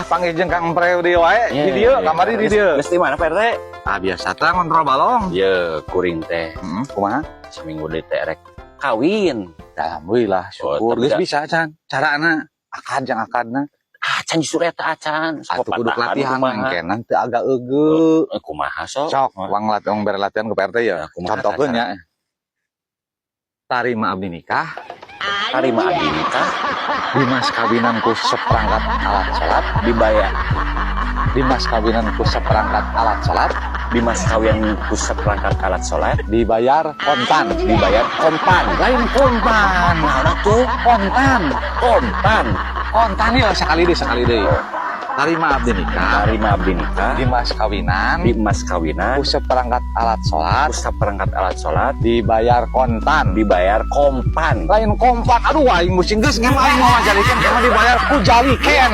Panggil Kang Priodi wae di dieu, kamari di dieu. Geus di mana Pak RT? Biasa teh ngontrol balong. Ye, kuring teh. Kumaha? Seminggu deui teh rek kawin. Alhamdulillah, syukur. Geus bisa can. Carana akad jeung akadna. Acan justru eta acan. Atuh kudu latihan engkenan teu agak eugeu. Kumaha sok? Sok, wong bere latihan ku PRT ya. Contohkeun nya. Tarima abdi nikah. Tarima abdi nikah. Dimas kawinan ku seperangkat alat salat Dibayar. Dimas kawinan ku seperangkat alat salat Dimas kawin ku seperangkat alat sholat. dibayar kontan. Dibayar kompan. Lain kontan. Nah tuh Kontan. kompan. Kontan ya sekali deui. Tarima abdi nikah. Tarima abdi nikah. Dimas kawinan Dimas kawinan. ku seperangkat alat salat Ku seperangkat alat sholat. dibayar kontan. Dibayar kompan. Lain kompan. Aduh aing musim geus ngan aing mau ngajarikeun kumaha dibayar ku jaliken.